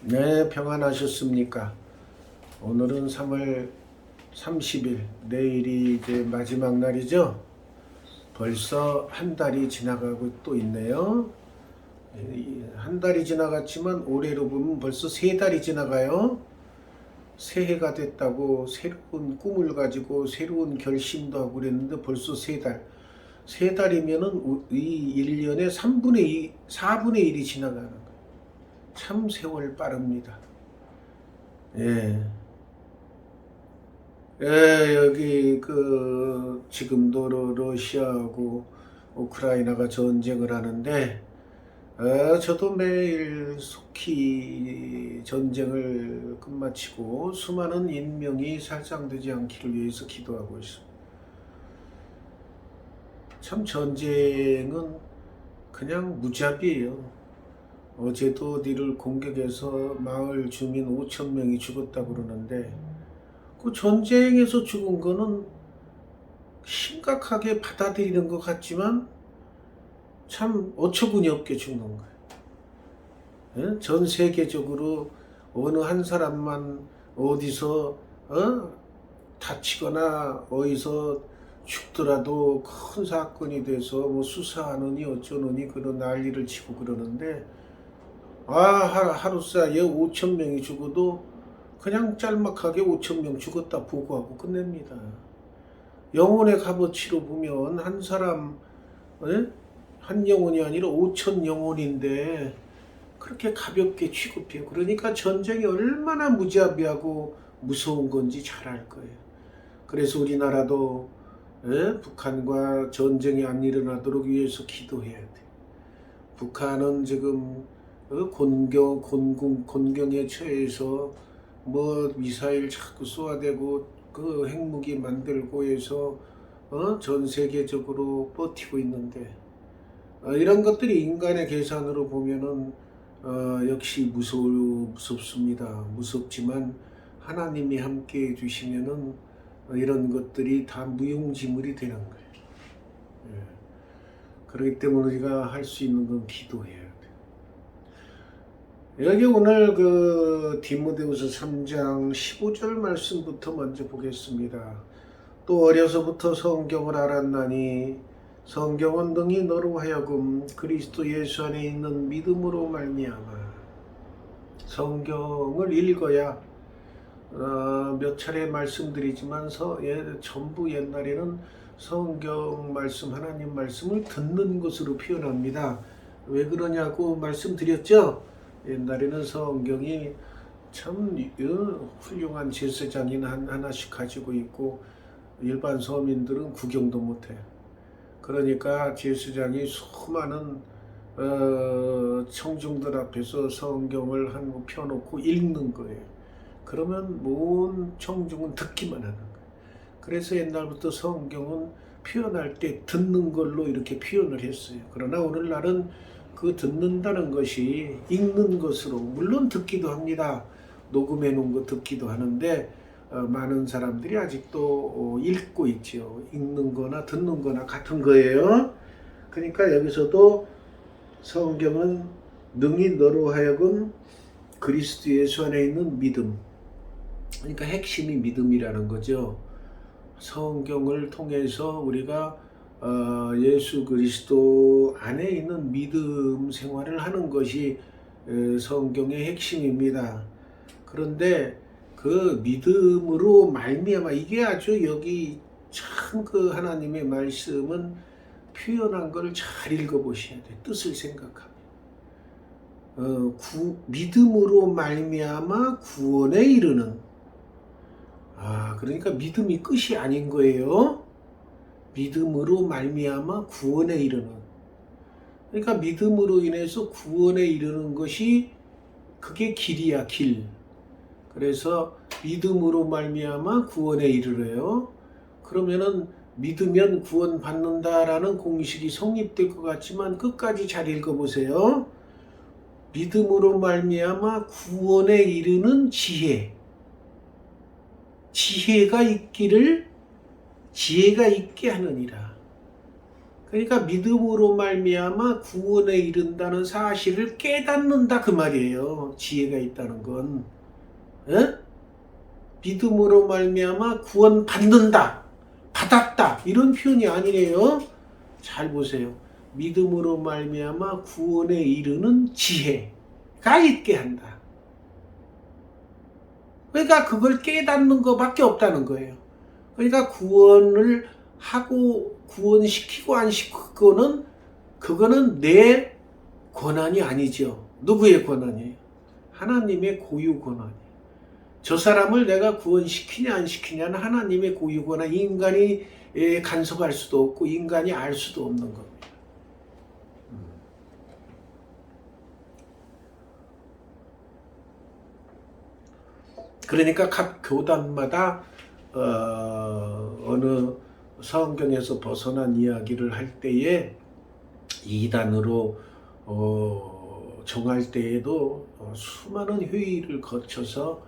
네, 평안하셨습니까? 오늘은 3월 30일, 내일이 이제 마지막 날이죠? 벌써 한 달이 지나가고 또 있네요. 한 달이 지나갔지만 올해로 보면 벌써 세 달이 지나가요. 새해가 됐다고 새로운 꿈을 가지고 새로운 결심도 하고 그랬는데 벌써 세 달. 세 달이면은 이 1년에 3분의 2, 4분의 1이 지나가는 거예요. 참 세월 빠릅니다. 예. 여기 지금도 러시아하고 우크라이나가 전쟁을 하는데 저도 매일 속히 전쟁을 끝마치고 수많은 인명이 살상되지 않기를 위해서 기도하고 있습니다. 참 전쟁은 그냥 무자비예요. 어제도 어디를 공격해서 마을 주민 5천 명이 죽었다고 그러는데 그 전쟁에서 죽은 거는 심각하게 받아들이는 것 같지만 참 어처구니 없게 죽는 거예요. 예? 전 세계적으로 어느 한 사람만 어디서 다치거나 어디서 죽더라도 큰 사건이 돼서 뭐 수사하느니 어쩌느니 그런 난리를 치고 그러는데 하루 사이에 5천 명이 죽어도 그냥 짤막하게 5천 명 죽었다 보고하고 끝냅니다. 영혼의 값어치로 보면 한 사람, 한 영혼이 아니라 5천 영혼인데 그렇게 가볍게 취급해요. 그러니까 전쟁이 얼마나 무자비하고 무서운 건지 잘 알 거예요. 그래서 우리나라도 북한과 전쟁이 안 일어나도록 위해서 기도해야 돼. 북한은 지금 곤경에 처해서 뭐 미사일 자꾸 쏘아대고 그 핵무기 만들고 해서 전 세계적으로 버티고 있는데 이런 것들이 인간의 계산으로 보면은 역시 무섭습니다. 무섭지만 하나님이 함께 해주시면은 이런 것들이 다 무용지물이 되는 거예요. 예. 그렇기 때문에 우리가 할 수 있는 건 기도해야 돼요. 여기 오늘 디모데후서 3장 15절 말씀부터 먼저 보겠습니다. 또 어려서부터 성경을 알았나니 성경은 능히 너로 하여금 그리스도 예수 안에 있는 믿음으로 말미암아. 성경을 읽어야 몇 차례 말씀드리지만 전부 옛날에는 성경 말씀, 하나님 말씀을 듣는 것으로 표현합니다. 왜 그러냐고 말씀드렸죠? 옛날에는 성경이 참 훌륭한 제사장이 하나씩 가지고 있고 일반 서민들은 구경도 못해요. 그러니까 제사장이 수많은 청중들 앞에서 성경을 한 펴놓고 읽는 거예요. 그러면 모든 청중은 듣기만 하는 거예요. 그래서 옛날부터 성경은 표현할 때 듣는 걸로 이렇게 표현을 했어요. 그러나 오늘날은 그 듣는다는 것이 읽는 것으로, 물론 듣기도 합니다. 녹음해 놓은 거 듣기도 하는데 많은 사람들이 아직도 읽고 있죠. 읽는 거나 듣는 거나 같은 거예요. 그러니까 여기서도 성경은 능히 너로 하여금 그리스도 예수 안에 있는 믿음, 그러니까 핵심이 믿음이라는 거죠. 성경을 통해서 우리가 예수 그리스도 안에 있는 믿음 생활을 하는 것이 성경의 핵심입니다. 그런데 그 믿음으로 말미암아, 이게 아주 여기 참 하나님의 말씀은 표현한 걸 잘 읽어보셔야 돼요. 뜻을 생각하면. 믿음으로 말미암아 구원에 이르는. 그러니까 믿음이 끝이 아닌 거예요. 믿음으로 말미암아 구원에 이르는. 그러니까 믿음으로 인해서 구원에 이르는 것이 그게 길이야, 길. 그래서 믿음으로 말미암아 구원에 이르래요. 그러면은 믿으면 구원 받는다라는 공식이 성립될 것 같지만 끝까지 잘 읽어보세요. 믿음으로 말미암아 구원에 이르는 지혜가 있게 하느니라. 그러니까 믿음으로 말미암아 구원에 이른다는 사실을 깨닫는다 그 말이에요. 지혜가 있다는 건. 에? 믿음으로 말미암아 구원 받는다, 받았다 이런 표현이 아니에요. 잘 보세요. 믿음으로 말미암아 구원에 이르는 지혜가 있게 한다. 그러니까 그걸 깨닫는 것밖에 없다는 거예요. 그러니까 구원을 하고 구원시키고 안 시키고는 그거는 내 권한이 아니죠. 누구의 권한이에요? 하나님의 고유 권한이에요. 저 사람을 내가 구원시키냐 안 시키냐는 하나님의 고유 권한, 인간이 간섭할 수도 없고 인간이 알 수도 없는 겁니다. 그러니까 각 교단마다 어느 성경에서 벗어난 이야기를 할 때에 이단으로 정할 때에도 수많은 회의를 거쳐서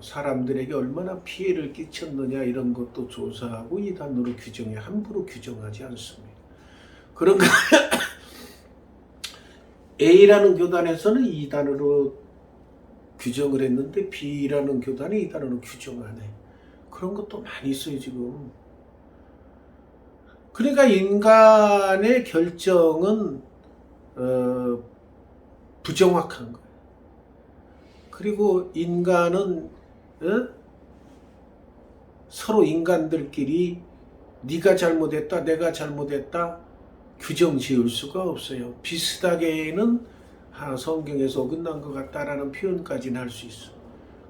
사람들에게 얼마나 피해를 끼쳤느냐 이런 것도 조사하고 이단으로 규정해. 함부로 규정하지 않습니다. 그런가 A라는 교단에서는 이단으로 규정을 했는데 B라는 교단이 이단으로 규정 안 해. 그런 것도 많이 있어요 지금. 그러니까 인간의 결정은 부정확한 거예요. 그리고 인간은 서로 인간들끼리 네가 잘못했다 내가 잘못했다 규정 지을 수가 없어요. 비슷하게는 성경에서 어긋난 것 같다라는 표현까지는 할 수 있어.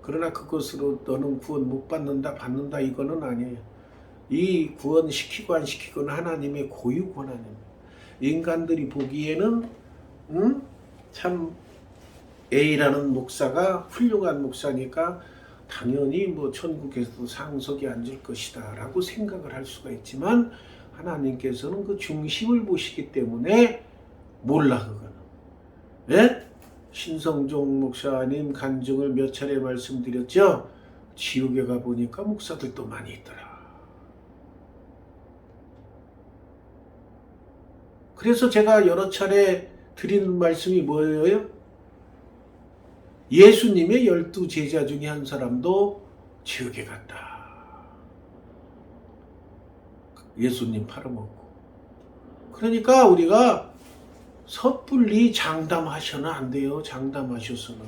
그러나 그것으로 너는 구원 못 받는다 받는다 이거는 아니에요. 이 구원 시키고 안 시키고는 하나님의 고유 권한입니다. 인간들이 보기에는 참 A라는 목사가 훌륭한 목사니까 당연히 뭐 천국에서도 상석에 앉을 것이다 라고 생각을 할 수가 있지만 하나님께서는 그 중심을 보시기 때문에 몰라 그거는. 예? 신성종 목사님 간증을 몇 차례 말씀드렸죠. 지옥에 가보니까 목사들도 많이 있더라. 그래서 제가 여러 차례 드리는 말씀이 뭐예요? 예수님의 12제자 중에 한 사람도 지옥에 갔다. 예수님 팔아먹고. 그러니까 우리가 섣불리 장담하셔는 안 돼요. 장담하셔서는.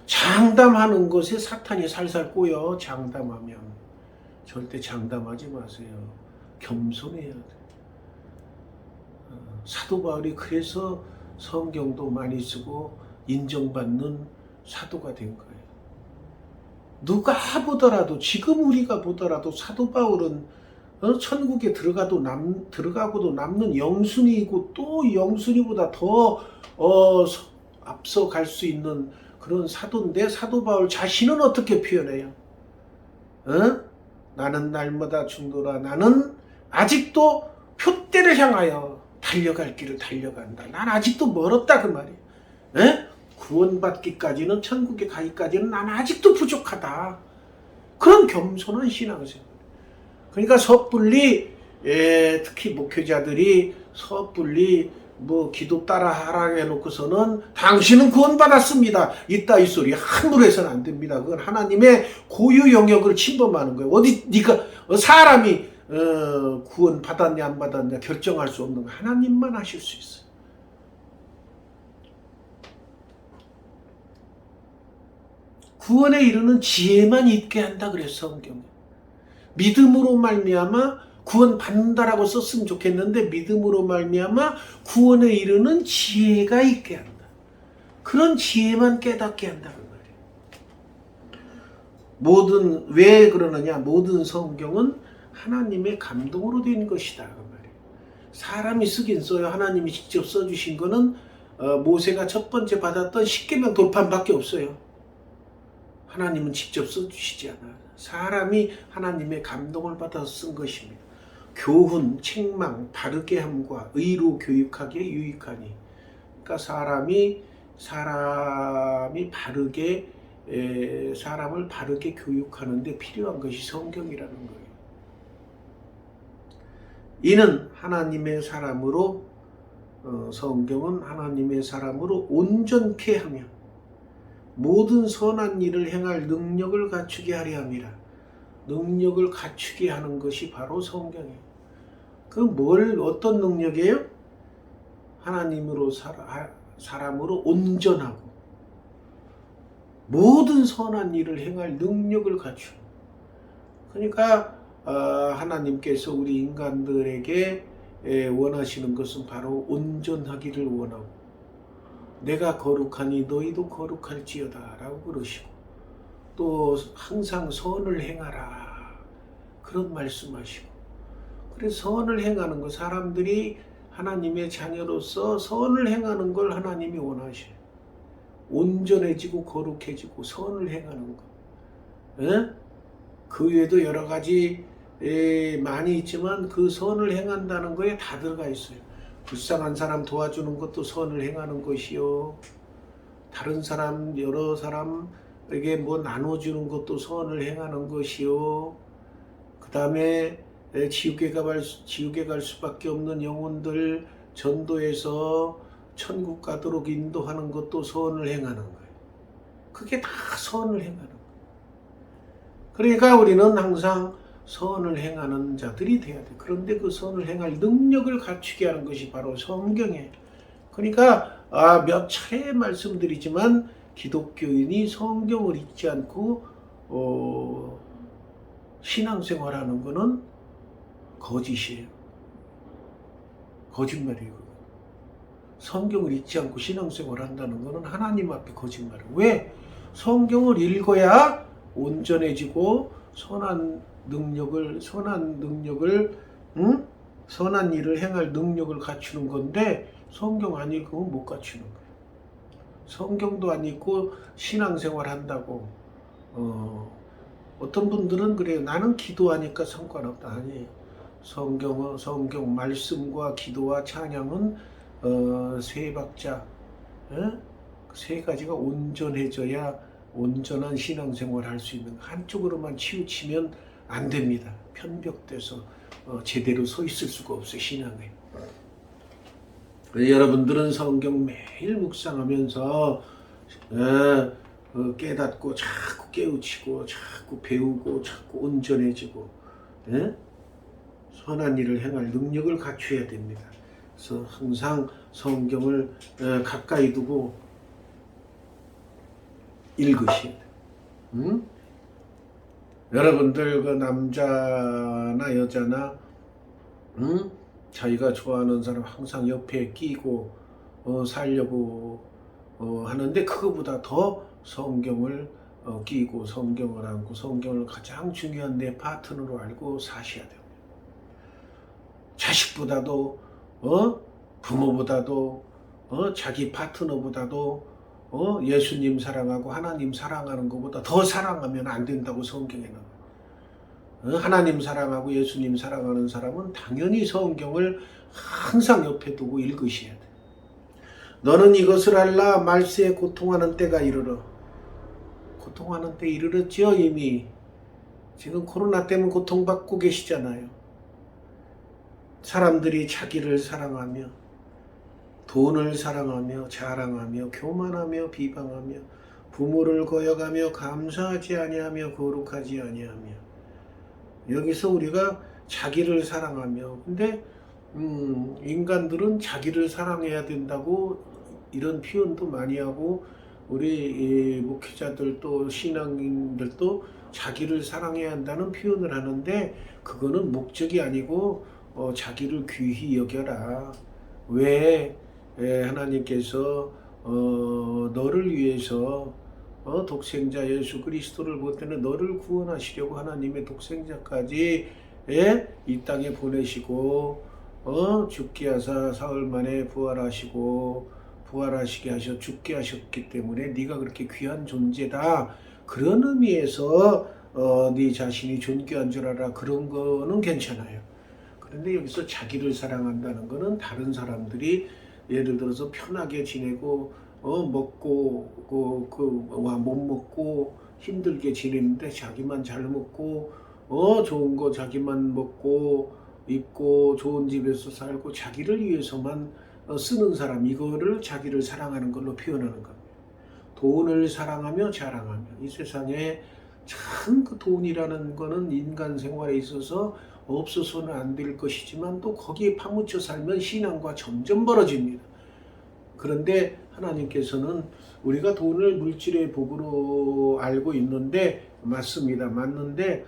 장담하는 것에 사탄이 살살 꼬여. 장담하면. 절대 장담하지 마세요. 겸손해야 돼. 사도 바울이 그래서 성경도 많이 쓰고 인정받는 사도가 된 거예요. 누가 보더라도 지금 우리가 보더라도 사도 바울은 천국에 들어가고도 남는 영순이고 또 영순이보다 더 앞서 갈 수 있는 그런 사도인데 사도 바울 자신은 어떻게 표현해요? 나는 날마다 죽노라. 나는 아직도 표대를 향하여 달려갈 길을 달려간다. 난 아직도 멀었다 그 말이에요. 구원받기까지는 천국에 가기까지는 난 아직도 부족하다. 그런 겸손한 신앙이세요. 그러니까 섣불리 특히 목회자들이 섣불리 뭐 기도 따라 하라 해놓고서는 당신은 구원받았습니다. 이따위 소리 함부로 해서는 안 됩니다. 그건 하나님의 고유 영역을 침범하는 거예요. 어디 네가 사람이 구원 받았냐 안 받았냐 결정할 수 없는 거 하나님만 하실 수 있어요. 구원에 이르는 지혜만 있게 한다 그랬어 성경에. 믿음으로 말미암아 구원 받는다라고 썼으면 좋겠는데 믿음으로 말미암아 구원에 이르는 지혜가 있게 한다. 그런 지혜만 깨닫게 한다 그 말이에요. 왜 그러느냐? 모든 성경은 하나님의 감동으로 된 것이다 그 말이에요. 사람이 쓰긴 써요. 하나님이 직접 써주신 거는 모세가 첫 번째 받았던 십계명 돌판밖에 없어요. 하나님은 직접 써주시지 않아요. 사람이 하나님의 감동을 받아서 쓴 것입니다. 교훈, 책망, 바르게 함과 의로 교육하기에 유익하니. 그러니까 사람이 바르게 사람을 바르게 교육하는데 필요한 것이 성경이라는 거예요. 이는 하나님의 사람으로 성경은 하나님의 사람으로 온전케 하며 모든 선한 일을 행할 능력을 갖추게 하려 함이라. 능력을 갖추게 하는 것이 바로 성경이에요. 어떤 능력이에요? 하나님으로 사람으로 온전하고 모든 선한 일을 행할 능력을 갖추는. 그러니까 하나님께서 우리 인간들에게 원하시는 것은 바로 온전하기를 원하고, 내가 거룩하니 너희도 거룩할지어다 라고 그러시고, 또 항상 선을 행하라 그런 말씀하시고. 그래서 선을 행하는 것, 사람들이 하나님의 자녀로서 선을 행하는 걸 하나님이 원하셔요. 온전해지고 거룩해지고 선을 행하는 것. 그 외에도 여러 가지 많이 있지만 그 선을 행한다는 거에 다 들어가 있어요. 불쌍한 사람 도와주는 것도 선을 행하는 것이요, 다른 사람 여러 사람에게 뭐 나눠주는 것도 선을 행하는 것이요, 그 다음에 지옥에 갈 수밖에 없는 영혼들 전도해서 천국 가도록 인도하는 것도 선을 행하는 거예요. 그게 다 선을 행하는 거예요. 그러니까 우리는 항상 선을 행하는 자들이 돼야 돼. 그런데 그 선을 행할 능력을 갖추게 하는 것이 바로 성경이에요. 그러니까 몇 차례 말씀드리지만 기독교인이 성경을 읽지 않고 신앙생활하는 것은 거짓이에요. 거짓말이에요. 성경을 읽지 않고 신앙생활을 한다는 것은 하나님 앞에 거짓말이에요. 왜? 성경을 읽어야 온전해지고 선한 일을 행할 능력을 갖추는 건데, 성경 안 읽으면 못 갖추는 거예요. 성경도 안 읽고 신앙생활 한다고. 어떤 분들은 그래요. 나는 기도하니까 상관없다. 아니에요. 성경 말씀과 기도와 찬양은 세 박자, 세 가지가 온전해져야 온전한 신앙생활을 할 수 있는, 한쪽으로만 치우치면 안 됩니다. 편벽돼서 제대로 서 있을 수가 없어요, 신앙에. 여러분들은 성경 매일 묵상하면서 깨닫고 자꾸 깨우치고 자꾸 배우고 자꾸 온전해지고 선한 일을 행할 능력을 갖춰야 됩니다. 그래서 항상 성경을 가까이 두고 읽으셔야 돼요. 여러분들 그 남자나 여자나 자기가 좋아하는 사람 항상 옆에 끼고 살려고 하는데, 그거보다 더 성경을 끼고 성경을 안고 성경을 가장 중요한 내 파트너로 알고 사셔야 돼요. 자식보다도 부모보다도 자기 파트너보다도 예수님 사랑하고 하나님 사랑하는 것보다 더 사랑하면 안 된다고 성경에 나와요. 하나님 사랑하고 예수님 사랑하는 사람은 당연히 성경을 항상 옆에 두고 읽으셔야 돼. 너는 이것을 알라, 말세에 고통하는 때가 이르러. 고통하는 때 이르렀죠. 이미 지금 코로나 때문에 고통받고 계시잖아요. 사람들이 자기를 사랑하며 돈을 사랑하며 자랑하며 교만하며 비방하며 부모를 거역하며 감사하지 아니하며 거룩하지 아니하며. 여기서 우리가 자기를 사랑하며, 근데 인간들은 자기를 사랑해야 된다고 이런 표현도 많이 하고, 우리 목회자들도 신앙인들도 자기를 사랑해야 한다는 표현을 하는데, 그거는 목적이 아니고 자기를 귀히 여겨라. 왜? 하나님께서 너를 위해서 독생자 예수 그리스도를 보내는 너를 구원하시려고 하나님의 독생자까지 이 땅에 보내시고 죽게 하사 사흘 만에 부활하시게 하셔 죽게 하셨기 때문에 네가 그렇게 귀한 존재다. 그런 의미에서 네 자신이 존귀한 줄 알아. 그런 거는 괜찮아요. 그런데 여기서 자기를 사랑한다는 거는 다른 사람들이 예를 들어서 편하게 지내고 먹고 못 먹고 힘들게 지내는데 자기만 잘 먹고 좋은 거 자기만 먹고 입고 좋은 집에서 살고 자기를 위해서만 쓰는 사람, 이거를 자기를 사랑하는 걸로 표현하는 겁니다. 돈을 사랑하며 자랑하며, 이 세상에 참 그 돈이라는 거는 인간 생활에 있어서 없어서는 안 될 것이지만 또 거기에 파묻혀 살면 신앙과 점점 멀어집니다. 그런데 하나님께서는 우리가 돈을 물질의 복으로 알고 있는데, 맞습니다. 맞는데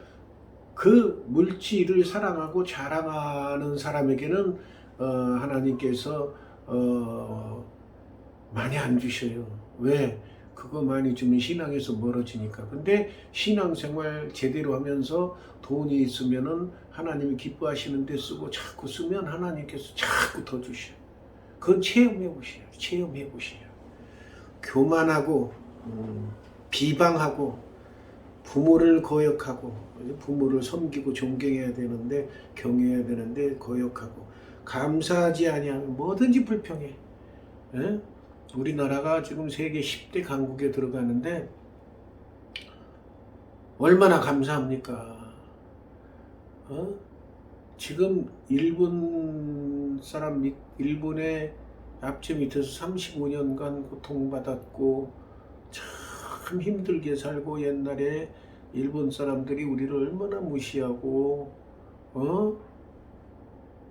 그 물질을 사랑하고 자랑하는 사람에게는 하나님께서 많이 안 주셔요. 왜? 그거 많이 주면 신앙에서 멀어지니까. 근데 신앙생활 제대로 하면서 돈이 있으면은 하나님이 기뻐하시는 데 쓰고 자꾸 쓰면 하나님께서 자꾸 더 주셔요. 그건 체험해 보셔요. 체험해 보셔요. 교만하고 비방하고 부모를 거역하고, 부모를 섬기고 존경해야 되는데, 경외해야 되는데 거역하고, 감사하지 아니하면 뭐든지 불평해. 예? 우리나라가 지금 세계 10대 강국에 들어가는데 얼마나 감사합니까? 지금 일본의 압제 밑에서 35년간 고통받았고 참 힘들게 살고, 옛날에 일본 사람들이 우리를 얼마나 무시하고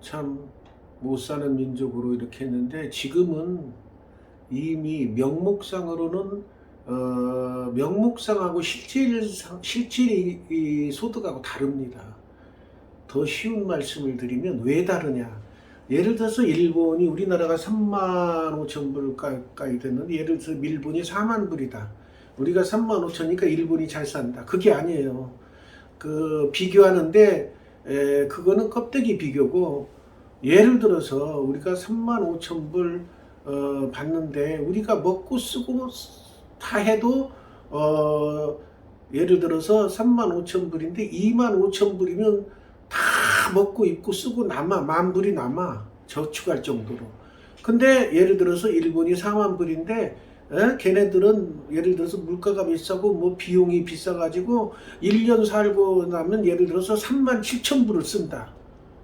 참 못 사는 민족으로 이렇게 했는데, 지금은 이미 명목상으로는 명목상하고 실질 소득하고 다릅니다. 더 쉬운 말씀을 드리면 왜 다르냐? 예를 들어서 일본이, 우리나라가 3만 5천 불 가까이 됐는데, 예를 들어서 일본이 4만 불이다. 우리가 3만 5천이니까 일본이 잘 산다. 그게 아니에요. 그 비교하는데 그거는 껍데기 비교고, 예를 들어서 우리가 3만 5천 불 받는데 우리가 먹고 쓰고 다 해도 예를 들어서 3만 5천 불인데 2만 5천 불이면 다 먹고 입고 쓰고 남아, 1만 불이 남아, 저축할 정도로. 근데 예를 들어서 일본이 4만 불인데 걔네들은 예를 들어서 물가가 비싸고 뭐 비용이 비싸가지고 1년 살고 나면 예를 들어서 3만 7천 불을 쓴다.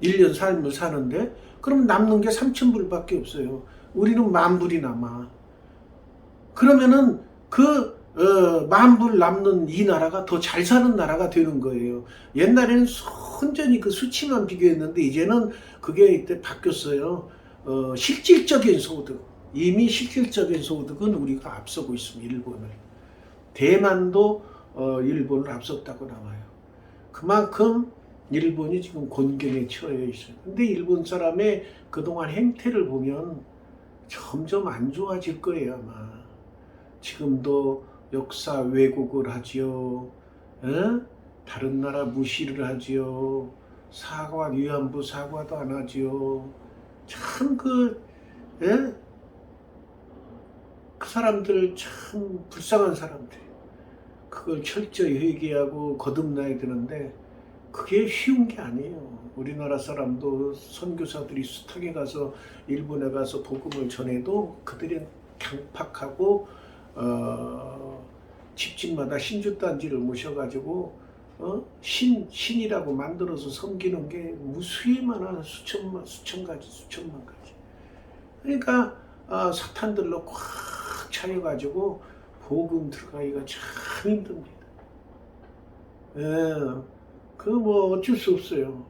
1년 삶을 사는데, 그럼 남는 게 3천 불밖에 없어요. 우리는 1만 불이 남아. 그러면은 그 1만 불 남는 이 나라가 더 잘 사는 나라가 되는 거예요. 옛날에는 순전히 그 수치만 비교했는데 이제는 그게 이때 바뀌었어요. 실질적인 소득, 이미 실질적인 소득은 우리가 앞서고 있습니다. 일본을. 대만도 일본을 앞섰다고 나와요. 그만큼 일본이 지금 곤경에 처해 있어요. 근데 일본 사람의 그동안 행태를 보면 점점 안 좋아질 거예요, 아마. 지금도 역사 왜곡을 하지요. 다른 나라 무시를 하지요. 위안부 사과도 안 하지요. 참 그 사람들 참 불쌍한 사람들. 그걸 철저히 회개하고 거듭나야 되는데 그게 쉬운 게 아니에요. 우리나라 사람도 선교사들이 숱하게 가서 일본에 가서 복음을 전해도 그들이 강팍하고 집집마다 신주단지를 모셔가지고 신이라고 만들어서 섬기는 게 무수히 많아. 수천 가지, 수천만 가지. 그러니까 사탄들로 꽉 차여가지고 복음 들어가기가 참 힘듭니다. 그 뭐 어쩔 수 없어요.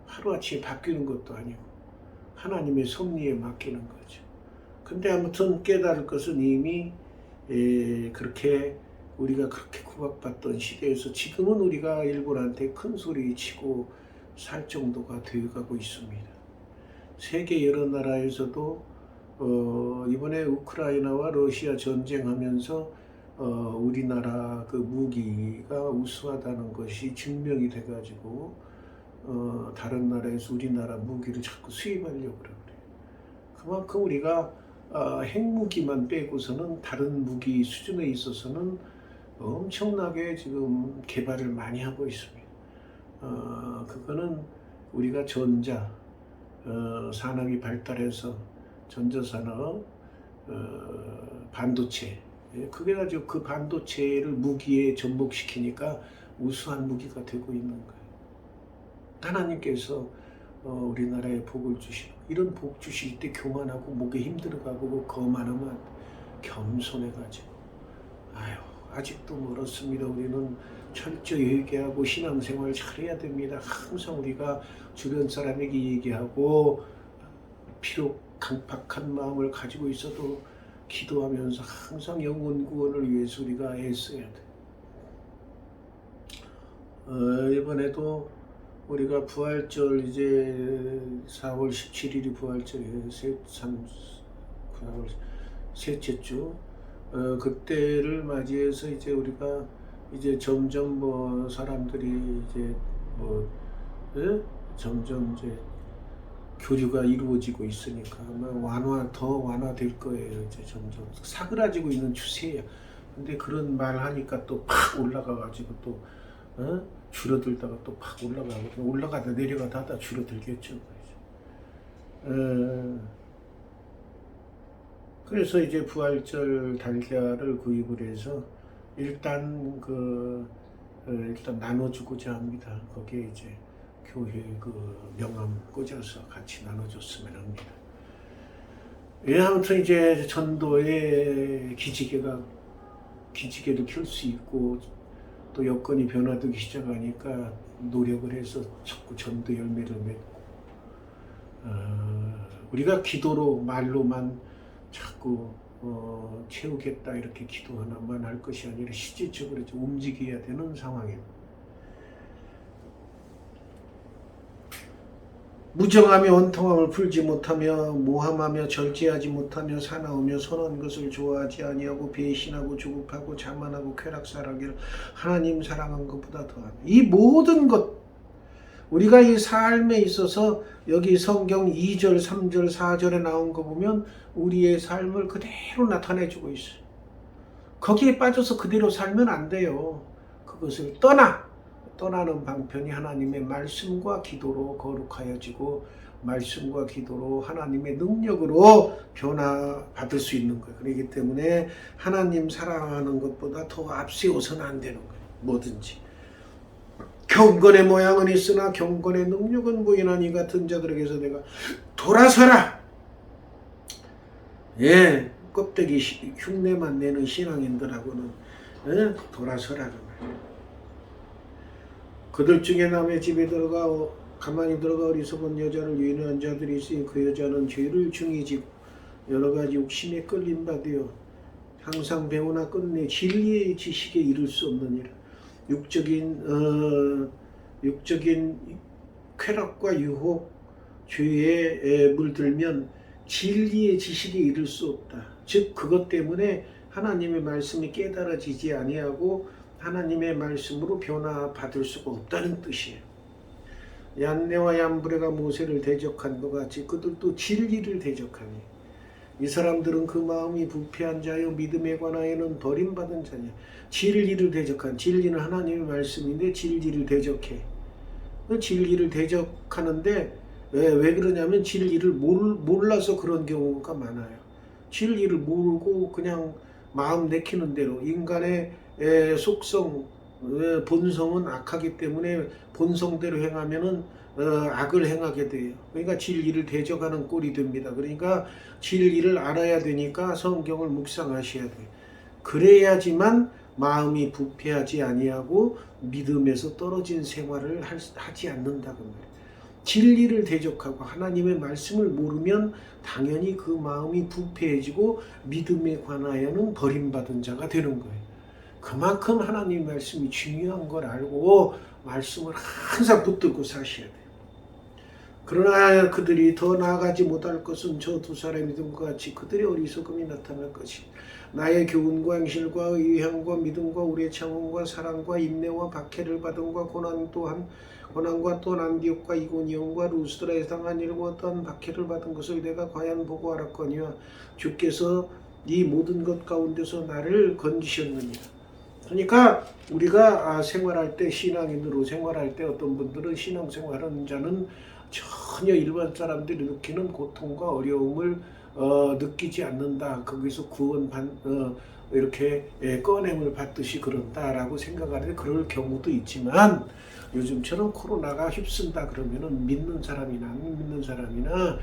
하루아침에 바뀌는 것도 아니고 하나님의 섭리에 맡기는 거죠. 근데 아무튼 깨달을 것은 이미 그렇게 우리가 그렇게 구박받던 시대에서 지금은 우리가 일본한테 큰 소리 치고 살 정도가 되어가고 있습니다. 세계 여러 나라에서도 이번에 우크라이나와 러시아 전쟁하면서 우리나라 그 무기가 우수하다는 것이 증명이 돼가지고 다른 나라에서 우리나라 무기를 자꾸 수입하려고 그래요. 그만큼 우리가 핵무기만 빼고서는 다른 무기 수준에 있어서는 엄청나게 지금 개발을 많이 하고 있습니다. 그거는 우리가 산업이 발달해서 전자산업, 반도체, 그게 가지고 그 반도체를 무기에 접목시키니까 우수한 무기가 되고 있는 거예요. 하나님께서 우리나라에 복을 주시고, 이런 복 주실 때 교만하고 목에 힘들어가고 거만하면 겸손해가지고, 아유, 아직도 멀었습니다. 우리는 철저히 회개하고 신앙생활 잘해야 됩니다. 항상 우리가 주변 사람에게 얘기하고, 비록 강팍한 마음을 가지고 있어도 기도하면서 항상 영혼 구원을 위해서 우리가 애써야 돼. 이번에도 우리가 부활절, 이제 4월 17일이 부활절이에요. 4월 셋째 주. 그때를 맞이해서 이제 우리가 이제 점점 사람들이 이제 점점 이제 교류가 이루어지고 있으니까 아마 더 완화될 거예요. 이제 점점 사그라지고 있는 추세야. 근데 그런 말 하니까 또 팍 올라가가지고 또 줄어들다가 또 팍 올라가고, 올라가다 내려가다 하다 줄어들겠죠. 그래서 이제 부활절 달걀을 구입을 해서 일단 일단 나눠주고자 합니다. 거기에 이제 교회 명함 꽂아서 같이 나눠줬으면 합니다. 아무튼 이제 전도의 기지개를 켤 수 있고, 또 여건이 변화되기 시작하니까 노력을 해서 자꾸 전도 열매를 맺고, 우리가 기도로 말로만 자꾸 채우겠다 이렇게 기도 하나만 할 것이 아니라 실질적으로 움직여야 되는 상황입니다. 무정하며 원통함을 풀지 못하며 모함하며 절제하지 못하며 사나우며 선한 것을 좋아하지 아니하고 배신하고 조급하고 자만하고 쾌락사랑을 하나님 사랑한 것보다 더하며, 이 모든 것, 우리가 이 삶에 있어서 여기 성경 2절, 3절, 4절에 나온 거 보면 우리의 삶을 그대로 나타내주고 있어요. 거기에 빠져서 그대로 살면 안 돼요. 그것을 떠나는 방편이 하나님의 말씀과 기도로 거룩하여지고, 말씀과 기도로 하나님의 능력으로 변화받을 수 있는 거예요. 그렇기 때문에 하나님 사랑하는 것보다 더 앞세워서는 안 되는 거예요. 뭐든지. 경건의 모양은 있으나 경건의 능력은 무인한 이 같은 자들에게서 내가 돌아서라. 껍데기 흉내만 내는 신앙인들하고는 돌아서라. 그들 중에 남의 집에 가만히 들어가 어리석은 여자를 유인한 자들이 있으니 그 여자는 죄를 중히 지고 여러 가지 욕심에 끌린 바 되어 항상 배우나 끝내 진리의 지식에 이를 수 없느니라. 육적인 쾌락과 유혹, 죄에 물들면 진리의 지식에 이를 수 없다. 즉 그것 때문에 하나님의 말씀이 깨달아지지 아니하고 하나님의 말씀으로 변화받을 수가 없다는 뜻이에요. 얀네와 얀브레가 모세를 대적한 것 같이 그들도 진리를 대적하니, 이 사람들은 그 마음이 부패한 자여 믿음에 관하여는 버림받은 자냐. 진리를 대적한, 진리는 하나님의 말씀인데 진리를 대적해. 진리를 대적하는데 왜 그러냐면 진리를 몰라서 그런 경우가 많아요. 진리를 모르고 그냥 마음 내키는 대로, 인간의 속성, 본성은 악하기 때문에 본성대로 행하면은 악을 행하게 돼요. 그러니까 진리를 대적하는 꼴이 됩니다. 그러니까 진리를 알아야 되니까 성경을 묵상하셔야 돼요. 그래야지만 마음이 부패하지 아니하고 믿음에서 떨어진 생활을 하지 않는다고 말이에요. 진리를 대적하고 하나님의 말씀을 모르면 당연히 그 마음이 부패해지고 믿음에 관하여는 버림받은 자가 되는 거예요. 그만큼 하나님 말씀이 중요한 걸 알고 말씀을 항상 붙들고 사셔야 돼요. 그러나 그들이 더 나아가지 못할 것은 저 두 사람의 믿음과 같이 그들의 어리석음이 나타날 것이, 나의 교훈과 행실과 의향과 믿음과 우리의 창원과 사랑과 인내와 박해를 받음과 고난과 또 안디옥과 이고니온과 루스드라에 당한 일과 어떠한 박해를 받은 것을 내가 과연 보고 알았거니와 주께서 이 모든 것 가운데서 나를 건지셨느니라. 그러니까 우리가 생활할 때, 신앙인으로 생활할 때 어떤 분들은 신앙생활하는 자는 전혀 일반 사람들이 느끼는 고통과 어려움을 느끼지 않는다. 거기서 이렇게 꺼냄을 받듯이 그런다라고 생각하는데 그럴 경우도 있지만 요즘처럼 코로나가 휩쓴다 그러면은 믿는 사람이나 안 믿는 사람이나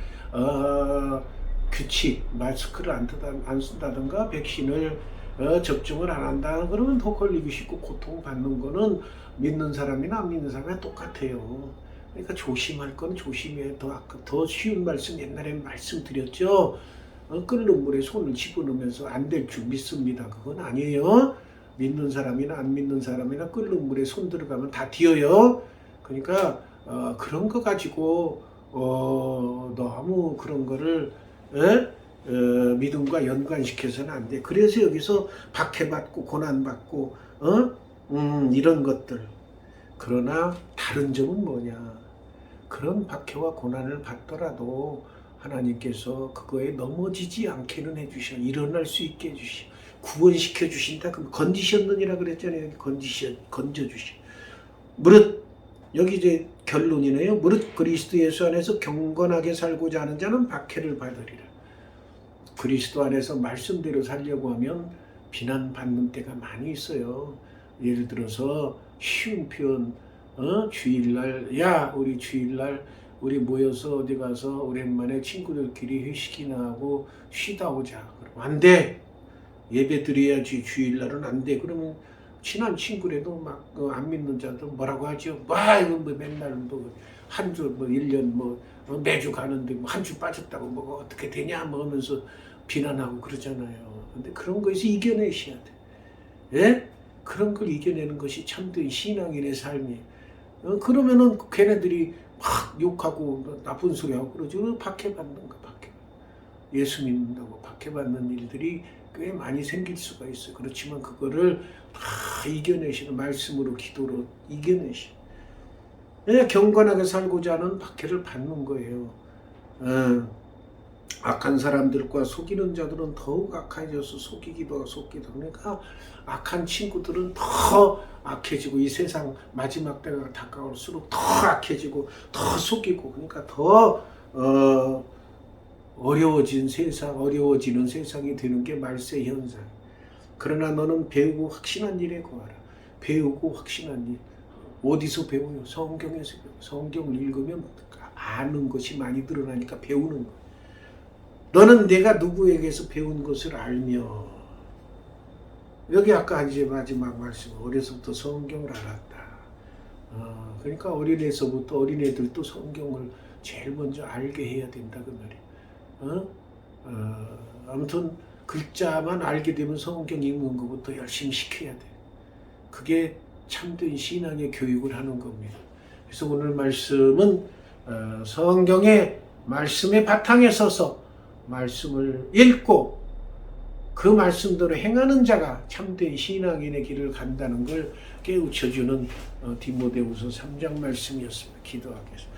규칙 마스크를 안 쓴다든가 백신을 접종을 안 한다 그러면 더 걸리기 쉽고 고통받는 거는 믿는 사람이나 안 믿는 사람이나 똑같아요. 그러니까 조심할 건 조심해. 더 쉬운 말씀 옛날에 말씀드렸죠. 끓는 물에 손을 집어넣으면서 안 될 줄 믿습니다. 그건 아니에요. 믿는 사람이나 안 믿는 사람이나 끓는 물에 손 들어가면 다 튀어요. 그러니까 그런 거 가지고 너무 그런 거를 믿음과 연관시켜서는 안 돼. 그래서 여기서 박해받고 고난받고 이런 것들. 그러나 다른 점은 뭐냐? 그런 박해와 고난을 받더라도 하나님께서 그거에 넘어지지 않게는 해주셔. 일어날 수 있게 해주셔. 구원시켜 주신다. 그럼 건지셨느니라 그랬잖아요. 여기 건져주셔. 무릇 여기 이제 결론이네요. 무릇 그리스도 예수 안에서 경건하게 살고자 하는 자는 박해를 받으리라. 그리스도 안에서 말씀대로 살려고 하면 비난받는 때가 많이 있어요. 예를 들어서 쉬운 표현, 주일날, 우리 주일날 우리 모여서 어디 가서 오랜만에 친구들끼리 회식이나 하고 쉬다 오자. 그러면 안 돼. 예배 드려야지. 주일날은 안 돼. 그러면 친한 친구라도 막 안 믿는 자들 뭐라고 하죠? 이거 뭐 맨날 한 주 1년 매주 가는데 한 주 빠졌다고 뭐가 어떻게 되냐 하면서 비난하고 그러잖아요. 근데 그런 거에서 이겨내셔야 돼. 예? 그런 걸 이겨내는 것이 참된 신앙인의 삶이에요. 그러면은 걔네들이 막 욕하고 나쁜 소리 하고 그러죠. 박해받는 거, 예수 믿는다고 박해받는 일들이 꽤 많이 생길 수가 있어요. 그렇지만 그거를 다 이겨내시는 말씀으로 기도로 이겨내시. 경건하게 살고자 하는 박해를 받는 거예요. 악한 사람들과 속이는 자들은 더욱 악해져서 속이기도 하고 속기도 하고 그러니까 악한 친구들은 더 악해지고 이 세상 마지막 때가 다가올수록 더 악해지고 더 속이고 그러니까 더 어려워지는 세상이 되는 게 말세 현상. 그러나 너는 배우고 확신한 일에 구하라. 배우고 확신한 일. 어디서 배워요? 성경에서 배워요. 성경을 읽으면 아는 것이 많이 늘어나니까 배우는 거예요. 너는 내가 누구에게서 배운 것을 알며 여기 아까 이제 마지막 말씀 어려서부터 성경을 알았다. 그러니까 어린애들도 성경을 제일 먼저 알게 해야 된다 그 말이에요. 아무튼 글자만 알게 되면 성경 읽는 것부터 열심히 시켜야 돼. 그게 참된 신앙의 교육을 하는 겁니다. 그래서 오늘 말씀은 성경의 말씀의 바탕에 서서 말씀을 읽고 그 말씀대로 행하는 자가 참된 신앙인의 길을 간다는 걸 깨우쳐주는 디모데후서 3장 말씀이었습니다. 기도하겠습니다.